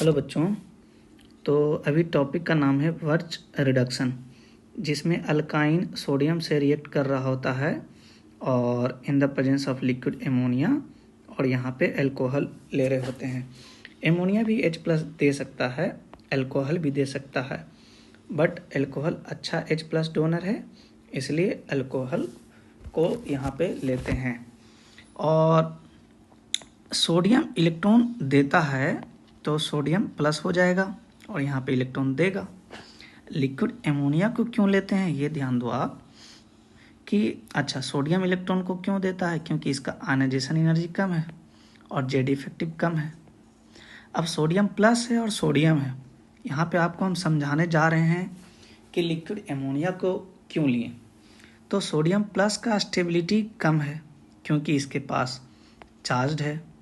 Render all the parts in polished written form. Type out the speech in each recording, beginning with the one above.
Hello बच्चों। तो अभी टॉपिक का नाम है वर्च रिडक्शन, जिसमें अल्काइन सोडियम से रिएक्ट कर रहा होता है और in the presence of liquid ammonia, और यहाँ पे अल्कोहल ले रहे होते हैं। एमोनिया भी H+ दे सकता है, अल्कोहल भी दे सकता है, बट अल्कोहल अच्छा H+ डोनर है, इसलिए अल्कोहल को यहाँ पे लेते हैं। और सोडियम इलेक्ट्रॉन देता है तो सोडियम प्लस हो जाएगा और यहाँ पे इलेक्ट्रॉन देगा। लिक्विड एमोनिया को क्यों लेते हैं ये ध्यान दो आप कि अच्छा सोडियम इलेक्ट्रॉन को क्यों देता है, क्योंकि इसका आयनाइजेशन एनर्जी कम है और जेड इफेक्टिव कम है। अब सोडियम प्लस है और सोडियम है, यहाँ पे आपको हम समझाने जा रहे हैं कि लिक्विड एमोनिया को क्यों लिए। तो सोडियम प्लस का स्टेबिलिटी कम है क्योंकि इसके पास चार्ज है,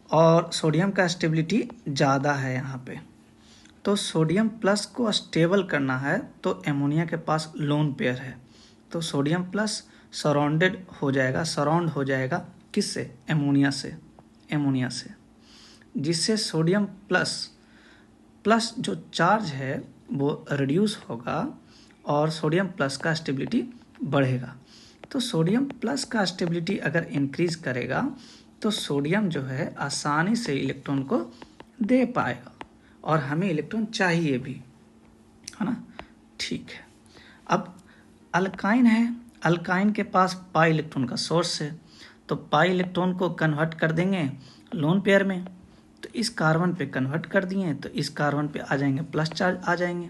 और सोडियम का स्टेबिलिटी ज़्यादा है यहाँ पे। तो सोडियम प्लस को स्टेबल करना है तो एमोनिया के पास लोन पेयर है, तो सोडियम प्लस सराउंड हो जाएगा किससे? एमोनिया से, जिससे सोडियम प्लस जो चार्ज है वो रिड्यूस होगा और सोडियम प्लस का स्टेबिलिटी बढ़ेगा। तो सोडियम प्लस का स्टेबिलिटी अगर इंक्रीज करेगा तो सोडियम जो है आसानी से इलेक्ट्रॉन को दे पाएगा, और हमें इलेक्ट्रॉन चाहिए भी, है ना। ठीक है। अब अल्काइन है, अल्काइन के पास पाई इलेक्ट्रॉन का सोर्स है, तो पाई इलेक्ट्रॉन को कन्वर्ट कर देंगे लोन पेयर में। तो इस कार्बन पे कन्वर्ट कर दिए तो इस कार्बन पे आ जाएंगे प्लस चार्ज आ जाएंगे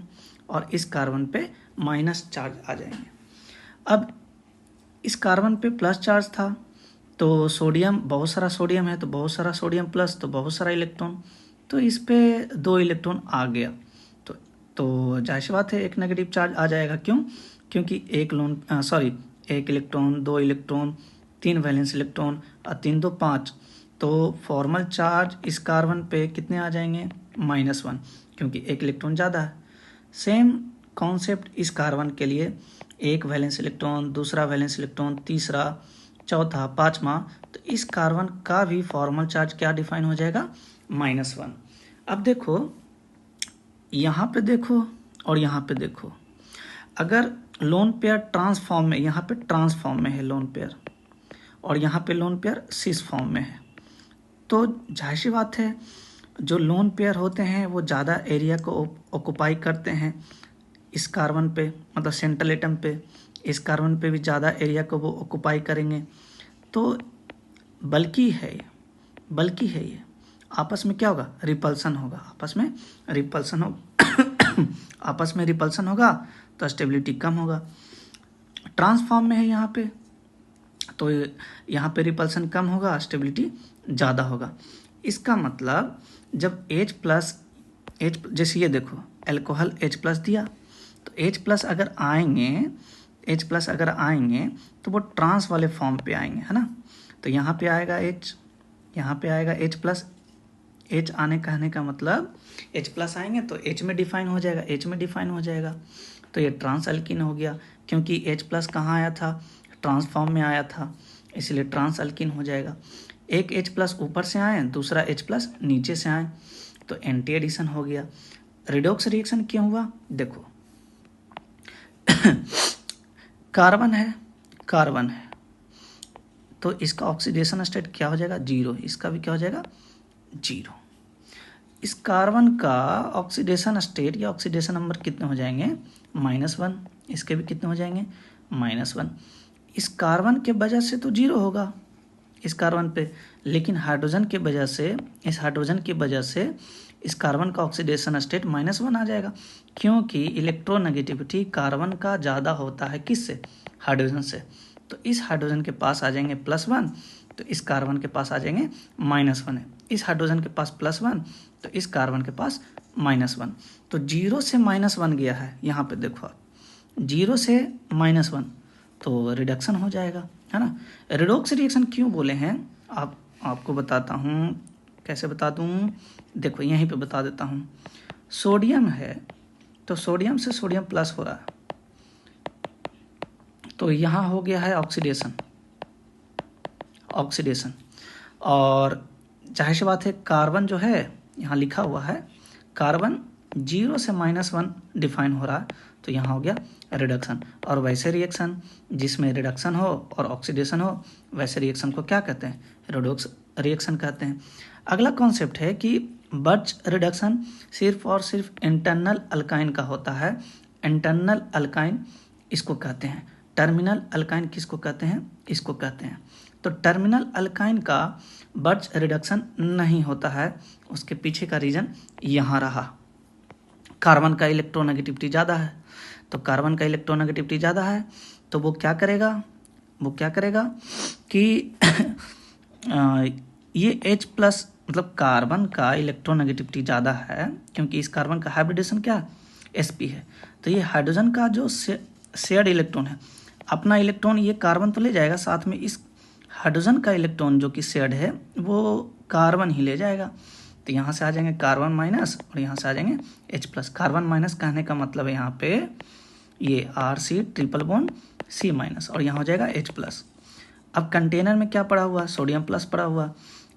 और इस कार्बन पे माइनस चार्ज आ जाएंगे। अब इस कार्बन पे प्लस चार्ज था तो सोडियम, बहुत सारा सोडियम है तो बहुत सारा सोडियम प्लस, तो बहुत सारा इलेक्ट्रॉन, तो इस पे 2 इलेक्ट्रॉन आ गया। तो जाहिर सी बात है एक नेगेटिव चार्ज आ जाएगा। क्यों? क्योंकि एक इलेक्ट्रॉन, 2 इलेक्ट्रॉन, 3 वैलेंस इलेक्ट्रॉन और 3 2 5, तो फॉर्मल चार्ज इस कार्बन पे कितने आ जाएंगे? -1, क्योंकि एक इलेक्ट्रॉन ज़्यादा है। सेम कॉन्सेप्ट इस कार्बन के लिए, एक वैलेंस इलेक्ट्रॉन, दूसरा वैलेंस इलेक्ट्रॉन, तीसरा, चौथा, पांचवा, तो इस कार्बन का भी फॉर्मल चार्ज क्या डिफाइन हो जाएगा? -1। अब देखो, यहाँ पे देखो और यहाँ पे देखो, अगर लोन पेयर ट्रांसफॉर्म में, यहाँ पे ट्रांसफॉर्म में है लोन पेयर और यहाँ पे लोन पेयर सिस फॉर्म में है, तो जाहिर सी बात है जो लोन पेयर होते हैं वो ज़्यादा एरिया को ऑक्युपाई करते हैं इस कार्बन पे, मतलब सेंट्रल एटम पे। इस कार्बन पे भी ज़्यादा एरिया को वो ऑक्युपाई करेंगे, तो बल्कि है ये आपस में क्या होगा? रिपल्सन होगा, आपस में रिपल्सन होगा तो स्टेबिलिटी कम होगा। ट्रांसफॉर्म में है यहाँ पे, तो यहाँ पे रिपल्सन कम होगा, स्टेबिलिटी ज़्यादा होगा। इसका मतलब जब H+, जैसे ये देखो अल्कोहल H+ दिया, तो H+ अगर आएंगे तो वो ट्रांस वाले फॉर्म पे आएंगे, है ना। तो यहाँ पे आएगा H, यहाँ पे आएगा H+। H कहने का मतलब H+ आएंगे तो H में डिफाइन हो जाएगा, तो ये ट्रांस अल्किन हो गया, क्योंकि H+ कहाँ आया था? ट्रांसफॉर्म में आया था, इसलिए ट्रांस अल्किन हो जाएगा। एक H+ ऊपर से आए, दूसरा H+ नीचे से आए, तो एंटी एडिशन हो गया। रिडॉक्स रिएक्शन क्यों हुआ? देखो कार्बन है तो इसका ऑक्सीडेशन स्टेट क्या हो जाएगा? 0। इसका भी क्या हो जाएगा? 0। इस कार्बन का ऑक्सीडेशन स्टेट या ऑक्सीडेशन नंबर कितने हो जाएंगे? -1। इसके भी कितने हो जाएंगे? -1। इस कार्बन के वजह से तो 0 होगा इस कार्बन पे, लेकिन हाइड्रोजन की वजह से इस कार्बन का ऑक्सीडेशन स्टेट -1 आ जाएगा, क्योंकि इलेक्ट्रोनेगेटिविटी कार्बन का ज़्यादा होता है किससे? हाइड्रोजन से। तो इस हाइड्रोजन के पास आ जाएंगे +1, तो इस कार्बन के पास आ जाएंगे -1 है। इस हाइड्रोजन के पास +1 तो इस कार्बन के पास -1, तो 0 से -1 गया है। यहाँ पे देखो आप, 0 से -1 तो रिडक्शन हो जाएगा, है ना। रिडॉक्स रिएक्शन क्यों बोले हैं आपको बताता हूँ, कैसे बता दूँ, देखो यहीं पे बता देता हूँ। सोडियम है तो सोडियम से सोडियम प्लस हो रहा है, तो यहाँ हो गया है ऑक्सीडेशन, और जाहिर सी बात है कार्बन जो है यहाँ लिखा हुआ है कार्बन 0 से -1 डिफाइन हो रहा है, तो यहाँ हो गया रिडक्शन। और वैसे रिएक्शन जिसमें रिडक्शन हो और ऑक्सीडेशन हो, वैसे रिएक्शन को क्या कहते हैं? रेडॉक्स रिएक्शन कहते हैं। अगला कॉन्सेप्ट है कि बर्च रिडक्शन सिर्फ और सिर्फ इंटरनल अल्काइन का होता है। इंटरनल अल्काइन इसको कहते हैं। टर्मिनल अल्काइन किसको कहते हैं? इसको कहते हैं। तो टर्मिनल अल्काइन का बर्च रिडक्शन नहीं होता है। उसके पीछे का रीजन यहाँ रहा, कार्बन का इलेक्ट्रोनेगेटिविटी ज़्यादा है। तो कार्बन का इलेक्ट्रोनेगेटिविटी ज़्यादा है तो वो क्या करेगा कि ये H प्लस मतलब कार्बन का इलेक्ट्रोनेगेटिविटी ज़्यादा है, क्योंकि इस कार्बन का हाइब्रिडेशन क्या sp है। तो ये हाइड्रोजन का जो शेयर्ड इलेक्ट्रॉन है, अपना इलेक्ट्रॉन ये कार्बन तो ले जाएगा, साथ में इस हाइड्रोजन का इलेक्ट्रॉन जो कि शेयर्ड है वो कार्बन ही ले जाएगा। तो यहाँ से आ जाएंगे कार्बन माइनस और यहाँ से आ जाएंगे H प्लस। कार्बन माइनस कहने का मतलब है यहाँ पे ये RC triple bond C minus और यहाँ हो जाएगा H प्लस। अब कंटेनर में क्या पड़ा हुआ? सोडियम प्लस पड़ा हुआ।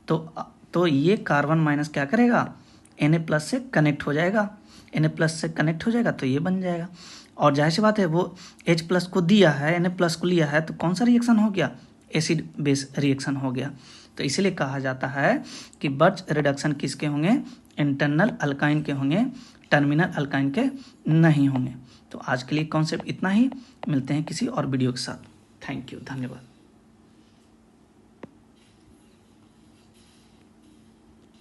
तो ये कार्बन माइनस क्या करेगा? Na प्लस से कनेक्ट हो जाएगा। Na प्लस से कनेक्ट हो जाएगा तो ये बन जाएगा। और जाहिर सी बात है वो H प्लस को दिया है, Na प्लस को लिया है, तो कौन सा रिएक्शन हो गया? एसिड बेस रिएक्शन हो गया। तो इसीलिए कहा जाता है कि बर्च रिडक्शन किसके होंगे? इंटरनल अल्काइन के होंगे, टर्मिनल अल्काइन के नहीं होंगे। तो आज के लिए कॉन्सेप्ट इतना ही, मिलते हैं किसी और वीडियो के साथ। थैंक यू, धन्यवाद।